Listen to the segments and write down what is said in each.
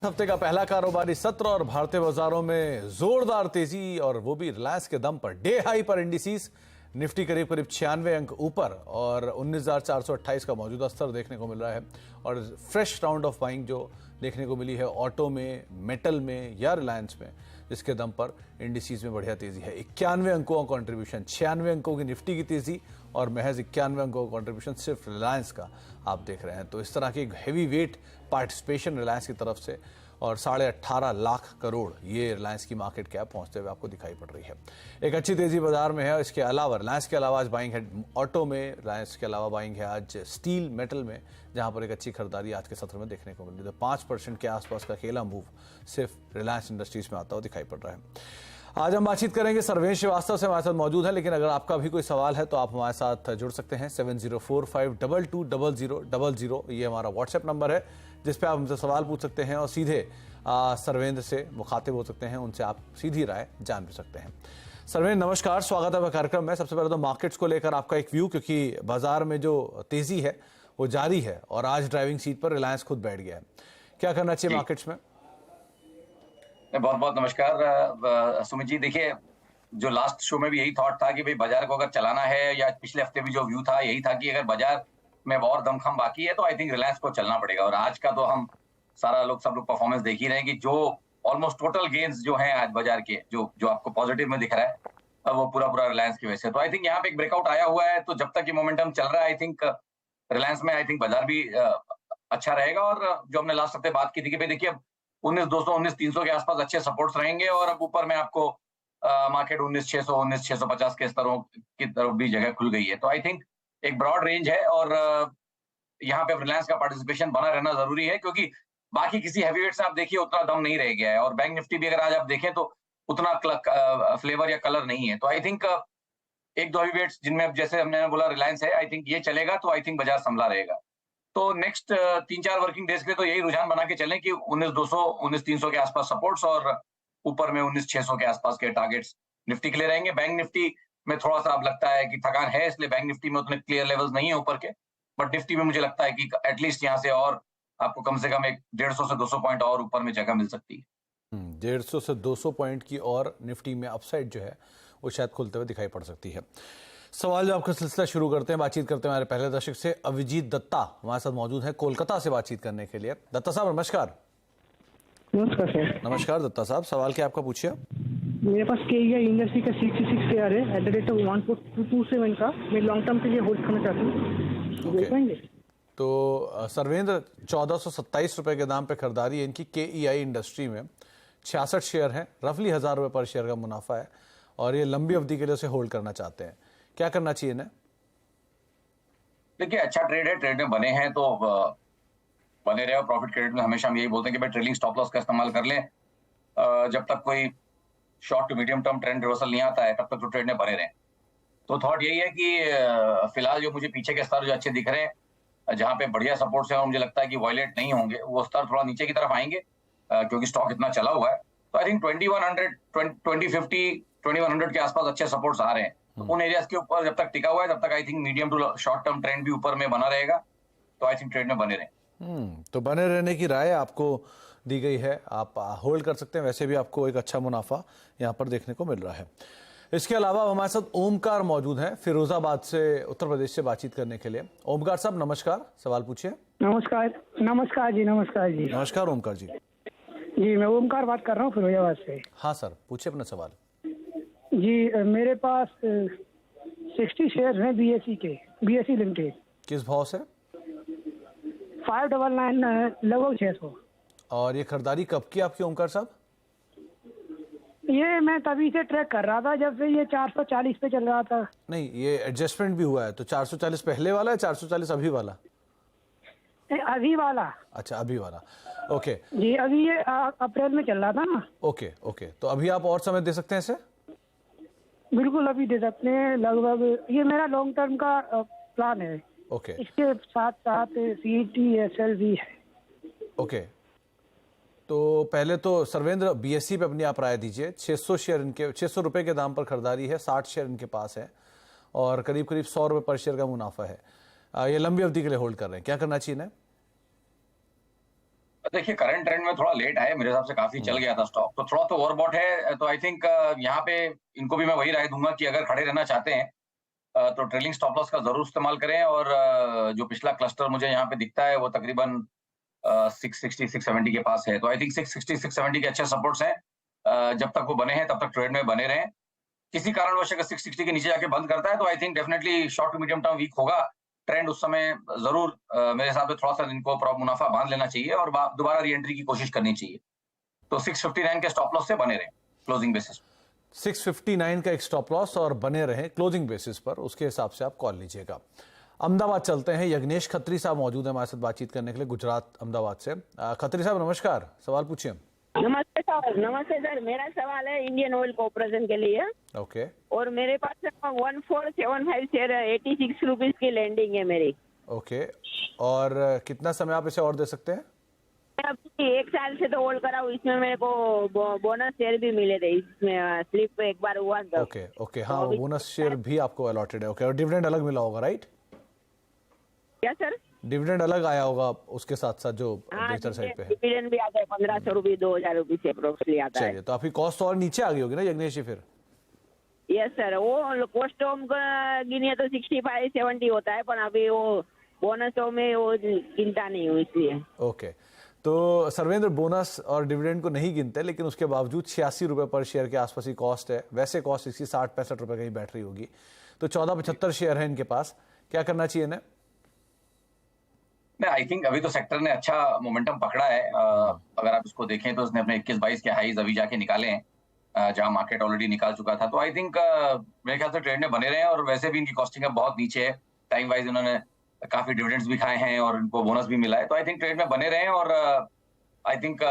हफ्ते का पहला कारोबारी सत्र और भारतीय बाजारों में जोरदार तेजी और वो भी रिलायंस के दम पर। डे हाई पर इंडिसेस निफ्टी करीब करीब 96 अंक ऊपर और 19,428 का मौजूदा स्तर देखने को मिल रहा है। और फ्रेश राउंड ऑफ बाइंग जो देखने को मिली है ऑटो में, मेटल में या रिलायंस में, जिसके दम पर इंडिसेस में बढ़िया तेजी है। 91 अंकों का कंट्रीब्यूशन, 96 अंकों की निफ्टी की तेजी और महज 91 अंकों का कंट्रीब्यूशन सिर्फ रिलायंस का आप देख रहे हैं। तो इस तरह की एक हैवी वेट पार्टिसिपेशन रिलायंस की तरफ से और 18.5 लाख करोड़ ये रिलायंस की मार्केट कैप पहुंचते हुए आपको दिखाई पड़ रही है। एक अच्छी तेजी बाजार में है। इसके अलावा रिलायंस के अलावा आज बाइंग है ऑटो में, रिलायंस के अलावा बाइंग है आज स्टील मेटल में, जहां पर एक अच्छी खरीदारी आज के सत्र में देखने को मिल रही है। 5% के आसपास का अकेला मूव सिर्फ रिलायंस इंडस्ट्रीज में आता हुआ दिखाई पड़ रहा है। आज हम बातचीत करेंगे सर्वेश श्रीवास्तव से, हमारे साथ मौजूद है। लेकिन अगर आपका भी कोई सवाल है तो आप हमारे साथ जुड़ सकते हैं। 7045220000 ये हमारा व्हाट्सएप नंबर है, जिस पे आप हमसे सवाल पूछ सकते हैं और सीधे सर्वेंद्र से मुखातिब हो सकते हैं, उनसे आप सीधी राय जान भी सकते हैं। सर्वेंद्र नमस्कार, स्वागत है कार्यक्रम में। सबसे पहले तो मार्केट्स को लेकर आपका एक व्यू, क्योंकि बाजार में जो तेजी है वो जारी है और आज ड्राइविंग सीट पर रिलायंस खुद बैठ गया है। क्या करना चाहिए मार्केट्स में? बहुत बहुत नमस्कार सुमित जी। देखिए, जो लास्ट शो में भी यही थॉट था कि भाई बाजार को अगर चलाना है, या पिछले हफ्ते भी जो व्यू था यही था कि अगर बाजार में और दमखम बाकी है तो आई थिंक रिलायंस को चलना पड़ेगा। और आज का तो हम सब लोग परफॉर्मेंस देख ही रहे हैं कि जो ऑलमोस्ट टोटल गेन्स जो हैं आज बाजार के, जो आपको पॉजिटिव में दिख रहा है, अब वो पूरा रिलायंस की वजह से। तो आई थिंक यहाँ पे एक ब्रेकआउट आया हुआ है। तो जब तक ये मोमेंटम चल रहा है आई थिंक रिलायंस में आई थिंक बाजार भी अच्छा रहेगा। और जो हमने लास्ट हफ्ते बात की थी कि भाई देखिए 19,200 19,300 के आसपास अच्छे सपोर्ट्स रहेंगे और अब ऊपर में आपको मार्केट 19,600 19,650 के स्तरों की तरफ भी जगह खुल गई है। तो आई थिंक एक ब्रॉड रेंज है और यहाँ पे रिलायंस का पार्टिसिपेशन बना रहना जरूरी है, क्योंकि बाकी किसी हैवीवेट से आप देखिए उतना दम नहीं रह गया है। और बैंक निफ्टी भी अगर आज आप देखें तो उतना फ्लेवर या कलर नहीं है। तो आई थिंक एक दो हैवीवेट्स जिनमें जैसे हमने बोला रिलायंस है, आई थिंक ये चलेगा तो आई थिंक बाजार संभला रहेगा। तो नेक्स्ट 3-4 वर्किंग डेज के लिए तो यही रुझान बना के चलें कि 19,200 19,300 के आसपास सपोर्ट्स और ऊपर में 19,600 के आसपास के टारगेट्स निफ्टी के लिए रहेंगे। बैंक निफ्टी में थोड़ा सा अब लगता है कि थकान है, इसलिए बैंक निफ्टी में उतने क्लियर लेवल्स नहीं है ऊपर के। बट निफ्टी में मुझे लगता है कि एटलीस्ट यहाँ से और आपको कम से कम एक 150 से 200 पॉइंट और ऊपर में जगह मिल सकती है। 150 से 200 पॉइंट की और निफ्टी में अपसाइड जो है वो शायद खुलते हुए दिखाई पड़ सकती है। सवाल जवाब का सिलसिला शुरू करते हैं। बातचीत करते हैं हमारे पहले दर्शक से। अभिजीत दत्ता हमारे साथ मौजूद है कोलकाता से बातचीत करने के लिए। दत्ता साहब नमस्कार। नमस्कार सर। नमस्कार दत्ता साहब, सवाल क्या आपका पूछिए। मेरे पास KEI इंडस्ट्री का 66 शेयर है एट द रेट ऑफ 1.227 का। मैं लॉन्ग टर्म के लिए होल्ड करना चाहता हूँ। देखेंगे तो सर्वेंद्र 1427 रुपए के दाम पे खरीदारी है इनकी KEI इंडस्ट्री में। 66 शेयर हैं, रफली 1,000 रुपए पर शेयर का मुनाफा है और ये लंबी अवधि के लिए उसे होल्ड करना चाहते हैं। क्या करना चाहिए इन्हें? देखिए, अच्छा ट्रेड है, ट्रेड में बने हैं तो बने रहे। प्रॉफिट क्रेडिट में हमेशा हम यही बोलते हैं कि भाई ट्रेलिंग स्टॉप लॉस का इस्तेमाल कर लें। जब तक कोई short to medium term trend reversal नहीं आता है तब तक तो ट्रेड में बने रहें। तो थॉट यही है कि फिलहाल जो मुझे पीछे के स्तर जो अच्छे दिख रहे हैं, जहां पे बढ़िया सपोर्ट्स हैं और मुझे लगता है कि वायलेट नहीं होंगे, वो स्तर थोड़ा नीचे की तरफ आएंगे क्योंकि स्टॉक इतना चला हुआ है। तो आई थिंक 2100 2050 2100 के आसपास अच्छे सपोर्ट्स आ रहे हैं। तो उन एरियाज के ऊपर जब तक टिका हुआ है तब तक I think medium to short term trend भी ऊपर में बना रहेगा। तो आई थिंक ट्रेड में बने रहें। तो बने रहने की राय आपको दी गई है, आप होल्ड कर सकते हैं। वैसे भी आपको एक अच्छा मुनाफा यहाँ पर देखने को मिल रहा है। इसके अलावा हमारे साथ ओमकार मौजूद हैं फिरोजाबाद से, उत्तर प्रदेश से बातचीत करने के लिए। ओमकार साहब नमस्कार, सवाल पूछिए। नमस्कार। नमस्कार जी। नमस्कार जी। नमस्कार ओमकार जी। जी मैं ओमकार बात कर रहा हूँ फिरोजाबाद से। हाँ सर, पूछिए अपना सवाल। जी मेरे पास 60 शेयर हैं BSE लिमिटेड। किस भाव से? 599 लगभग 600। और ये खरीदारी कब की आपकी ओमकार साहब? ये मैं तभी से ट्रैक कर रहा था जब से ये 440 पे चल रहा था। नहीं, ये एडजस्टमेंट भी हुआ है तो 440 पहले वाला है, 440 अभी वाला? अभी वाला। अच्छा अभी वाला, ओके जी। अभी ये अप्रैल में चल रहा था ना। ओके ओके, तो अभी आप और समय दे सकते हैं इसे? बिल्कुल अभी दे सकते हैं लगभग। ये मेरा लॉन्ग टर्म का प्लान है। ओके इसके साथ साथ CET/SL भी है। ओके, तो पहले तो सर्वेंद्र BSE पे अपनी आप राय दीजिए। 600 शेयर इनके 600 रुपए के दाम पर खरीदारी है, 60 शेयर इनके पास है और करीब करीब 100 रुपए पर शेयर का मुनाफा है। ये लंबी अवधि के लिए होल्ड कर रहे हैं। क्या करना चाहिए इन्हें? देखिए करंट ट्रेंड में थोड़ा लेट है, मेरे हिसाब से काफी चल गया था स्टॉक, तो थोड़ा तो ओवरबॉट है। तो आई थिंक यहाँ पे इनको भी मैं वही राय दूंगा कि अगर खड़े रहना चाहते हैं तो ट्रेलिंग स्टॉप लॉस का जरूर इस्तेमाल करें। और जो पिछला क्लस्टर मुझे यहाँ पे दिखता है वो तकरीबन 660 670 के पास है, तो आई थिंक 660 670 के अच्छे सपोर्ट्स हैं। जब तक वो बने हैं तब तक ट्रेड में बने रहें। किसी कारणवश अगर 660 के नीचे जाके बंद करता है तो I think definitely short to medium term weak होगा ट्रेंड। उस समय जरूर मेरे हिसाब से थोड़ा सा इनको मुनाफा बांध लेना चाहिए और दोबारा री एंट्री की कोशिश करनी चाहिए। तो 659 के स्टॉप लॉस से बने रहें क्लोजिंग बेसिस। 659 का एक स्टॉप लॉस और बने रहे क्लोजिंग बेसिस पर, उसके हिसाब से आप कॉल लीजिएगा। अहमदाबाद चलते हैं। यज्ञेश खत्री साहब मौजूद है हमारे साथ बातचीत करने के लिए, गुजरात अहमदाबाद से। खत्री साहब नमस्कार, सवाल पूछिए। नमस्ते सर। नमस्ते सर, मेरा सवाल है इंडियन ऑयल कॉर्पोरेशन के लिए। ओके और मेरे पास 1475 शेयर 86 रुपीज की लैंडिंग है मेरी। ओके, और कितना समय आप इसे और दे सकते हैं? अभी 1 साल से तो होल्ड करा हूँ, इसमें मेरे को बोनस शेयर भी मिले थे, इसमें स्लिप एक बार हुआ था। ओके ओके, हाँ, बोनस शेयर भी आपको अलॉटेड है। ओके, और डिविडेंड अलग मिला होगा, राइट? क्या सर? डिविडेंड अलग आया होगा उसके साथ साथ जो हाँ, बेहतर साइड पे है। डिविडेंड भी आता है 1500 रुपये 2000 रुपये से अप्रोक्सली आता है। चलिए, तो आपकी कॉस्ट और नीचे आ गई होगी ना यज्ञेश जी फिर? यस सर, वो कॉस्ट होम का गिनिए तो 65-70 होता है, पर अभी वो बोनस में वो गिनता नहीं हुई इसलिए। ओके, तो सर्वेंद्र बोनस और डिविडेंड को नहीं गिनते, लेकिन उसके बावजूद 86 रुपए पर शेयर के आसपास ही कॉस्ट है। वैसे कॉस्ट इसकी 60-65 रुपए कहीं बैठ रही होगी। तो 1475 शेयर है इनके पास, क्या करना चाहिए इन्हें? आई थिंक अभी तो सेक्टर ने अच्छा मोमेंटम पकड़ा है। अगर आप इसको देखें तो उसने अपने 21-22 के हाईज अभी जाके निकाले हैं, जहां मार्केट ऑलरेडी निकाल चुका था। तो आई थिंक मेरे ख्याल से ट्रेड में बने रहे हैं, और वैसे भी इनकी कॉस्टिंग बहुत नीचे है। टाइम वाइज इन्होंने काफी डिविडेंड्स भी खाए हैं और इनको बोनस भी मिला है। तो आई थिंक ट्रेड में बने रहे हैं, और आई थिंक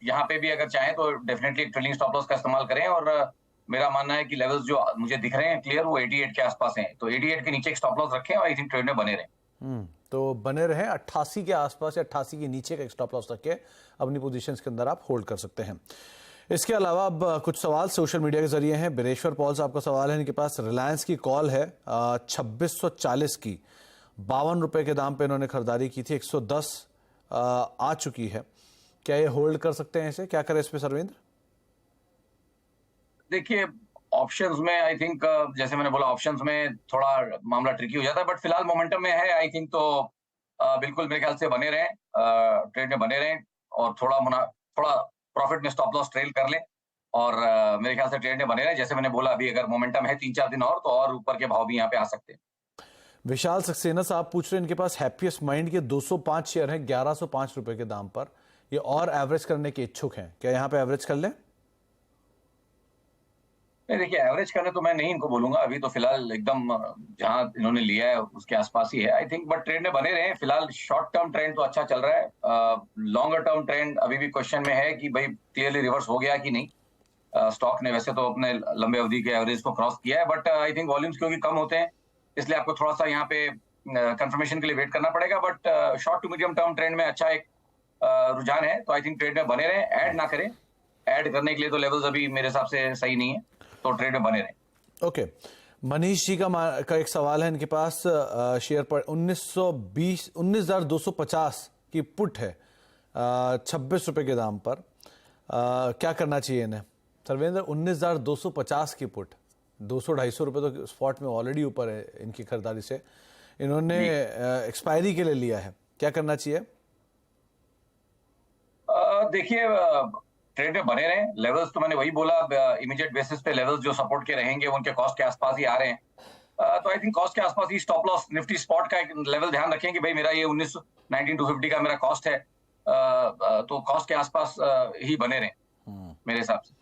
यहाँ पे भी अगर चाहें तो डेफिनेटली ट्रेलिंग स्टॉप लॉस का इस्तेमाल करें। और मेरा मानना है कि लेवल्स जो मुझे दिख रहे हैं क्लियर, वो 88 के आसपास हैं। तो 88 के नीचे एक स्टॉप लॉस रखें और आई थिंक ट्रेड में बने रहें। तो बने रहे 88 के आसपास या 88 के नीचे का एक स्टॉप लॉस रख के अपनी पोजीशंस के अंदर आप होल्ड कर सकते हैं। इसके अलावा अब कुछ सवाल सोशल मीडिया के जरिए हैं। बिरेश्वर पॉल साहब का सवाल है, इनके पास रिलायंस की कॉल है 2640 की, 52 रुपए के दाम पे इन्होंने खरीदारी की थी, 110 आ चुकी है। क्या ये होल्ड कर सकते हैं इसे? क्या करें इस पे सर्वेंद्र? देखिए ऑप्शंस में आई थिंक जैसे मैंने बोला, ऑप्शंस में थोड़ा मामला ट्रिकी हो जाता है, बट फिलहाल मोमेंटम में है आई थिंक। तो बिल्कुल मेरे ख्याल से बने रहें, ट्रेड में बने रहें, और थोड़ा प्रॉफिट में स्टॉप लॉस ट्रेल कर लें। और मेरे ख्याल से ट्रेड में बने रहें। जैसे मैंने बोला, अभी अगर मोमेंटम है 3-4 दिन और, तो और ऊपर के भाव भी यहाँ पे आ सकते हैं। विशाल सक्सेना साहब पूछ रहे हैं, इनके पास हैप्पीएस्ट माइंड के 205 शेयर हैं 1105 रुपए के दाम पर। ये और एवरेज करने के इच्छुक हैं, क्या यहाँ पे एवरेज कर लें? नहीं, देखिए एवरेज करने तो मैं नहीं इनको बोलूंगा। अभी तो फिलहाल एकदम जहां इन्होंने लिया है उसके आसपास ही है आई थिंक, बट ट्रेड में बने रहे। फिलहाल शॉर्ट टर्म ट्रेंड तो अच्छा चल रहा है। लॉन्गर टर्म ट्रेंड अभी भी क्वेश्चन में है कि भाई क्लियरली रिवर्स हो गया कि नहीं। स्टॉक ने वैसे तो अपने लंबे अवधि के एवरेज को क्रॉस किया है, बट आई थिंक वॉल्यूम्स क्योंकि कम होते हैं, इसलिए आपको थोड़ा सा यहाँ पे कंफर्मेशन के लिए वेट करना पड़ेगा। But short to medium term trend में अच्छा एक रुझान है। तो आई थिंक ट्रेड में बने रहे, ऐड ना करें। ऐड करने के लिए तो लेवल्स अभी मेरे हिसाब से सही नहीं है, तो ट्रेड में बने रहें। ओके, मनीष जी का एक सवाल है, इनके पास शेयर पर 19,250 की पुट है 26 रुपए के दाम पर। क्या करना चाहिए इन्हें सर्वेंद्र? 19,250 की पुट, 200-250 रुपए तो स्पॉट में ऑलरेडी ऊपर है इनकी खरीदारी से। इन्होंने एक्सपायरी के लिए लिया है, क्या करना चाहिए? देखिए ट्रेड में बने रहे। लेवल्स तो मैंने वही बोला, इमीडिएट बेसिस पे लेवल्स जो सपोर्ट के रहेंगे उनके कॉस्ट के आसपास ही आ रहे हैं। तो आई थिंक कॉस्ट के आसपास ही स्टॉप लॉस। निफ्टी स्पॉट का एक लेवल ध्यान रखें कि भाई मेरा ये 19,250 का मेरा कॉस्ट है, तो कॉस्ट के आसपास ही बने रहे मेरे हिसाब से।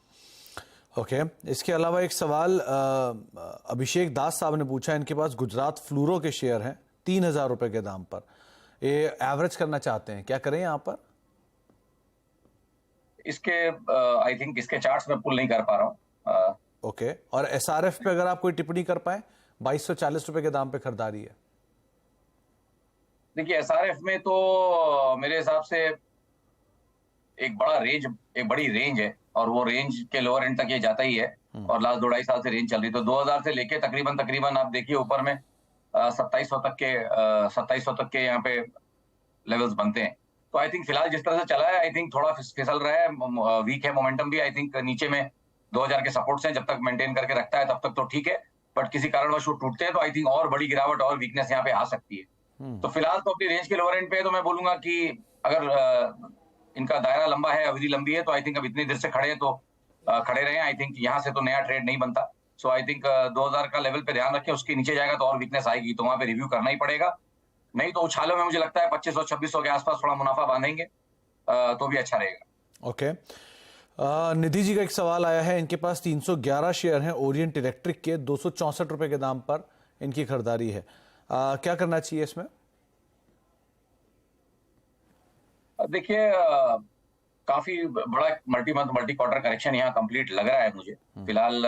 ओके, इसके अलावा एक सवाल अभिषेक दास साहब ने पूछा, इनके पास गुजरात फ्लूरो के शेयर हैं 3,000 रुपए के दाम पर। ये एवरेज करना चाहते हैं, क्या करें यहाँ पर? इसके आई थिंक इसके चार्ट्स में पुल नहीं कर पा रहा हूँ। ओके, और एसआरएफ पे अगर आप कोई टिप्पणी कर पाए, 2240 रुपए के दाम पे खरीदारी है। देखिए एसआरएफ में तो मेरे हिसाब से एक बड़ी रेंज है, और वो रेंज के लोअर एंड तक ये जाता ही है, और लास्ट 2-2.5 साल से रेंज चल रही। तो 2000 से लेके तकरीबन आप देखिए ऊपर में 2700 तक के यहाँ पे लेवल्स बनते हैं। तो आई थिंक फिलहाल जिस तरह से चला है आई थिंक थोड़ा फिसल रहा है, वीक है मोमेंटम भी। आई थिंक नीचे में 2000 के सपोर्ट्स हैं, जब तक मेंटेन करके रखता है तब तक तो ठीक है, बट किसी कारणवश वो टूटते हैं तो आई थिंक और बड़ी गिरावट और वीकनेस यहाँ पे आ सकती है। तो फिलहाल तो अपनी रेंज के लोअर एंड पे तो मैं बोलूंगा कि अगर इनका दायरा लंबा है, अवधि लंबी है, तो आई थिंक अब इतनी देर से खड़े हैं तो खड़े रहे। आई थिंक यहाँ से तो नया ट्रेड नहीं बनता। सो आई थिंक 2000 का लेवल पे ध्यान रखें, उसके नीचे जाएगा तो और वीकनेस आएगी, तो वहां पे रिव्यू करना ही पड़ेगा। नहीं तो उछालों में मुझे लगता है 2500-2600 के आसपास थोड़ा मुनाफा बांधेंगे तो भी अच्छा रहेगा। ओके। निधि जी का एक सवाल आया है, इनके पास 311 शेयर हैं ओरिएंट इलेक्ट्रिक के, 264 रुपए के दाम पर इनकी खरीदारी है, क्या करना चाहिए इसमें? देखिए काफी बड़ा multi month multi quarter correction यहाँ कंप्लीट लग रहा है मुझे फिलहाल।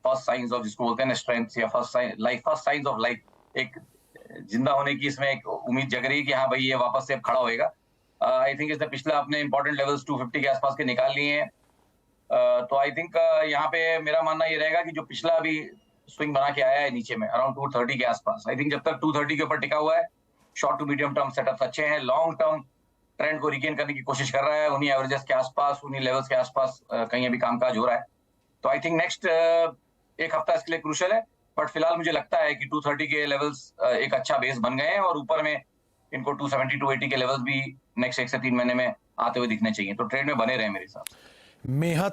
फर्स्ट साइंस ऑफ जिसको बोलते हैं स्ट्रेंथ या फर्स्ट साइंस ऑफ लाइफ, एक जिंदा होने की इसमें एक उम्मीद जग रही है कि हाँ भाई ये वापस से अब खड़ा होएगा। आई थिंक इसने पिछला अपने इंपॉर्टेंट लेवल्स 250 के आसपास के निकाल लिए हैं। तो आई थिंक यहाँ पे मेरा मानना ये रहेगा कि जो पिछला अभी स्विंग बना के आया है नीचे में अराउंड 230 के आसपास, आई थिंक जब तक 230 के ऊपर टिका हुआ है, short to medium term setups अच्छे हैं। लॉन्ग टर्म ट्रेंड को रिगेन करने की कोशिश कर रहा है, उन्हीं एवरेजेस के आसपास, उन्हीं लेवल्स के आसपास कहीं अभी कामकाज हो रहा है। तो आई थिंक नेक्स्ट एक हफ्ता इसके लिए क्रूशियल है, बट फिलहाल मुझे लगता है कि 230 के लेवल्स एक अच्छा बेस बन गए हैं और ऊपर में इनको 270 280 के लेवल्स भी नेक्स्ट 1 से 3 महीने में आते हुए दिखने चाहिए। तो ट्रेड में बने रहे मेरे हिसाब से। मेहत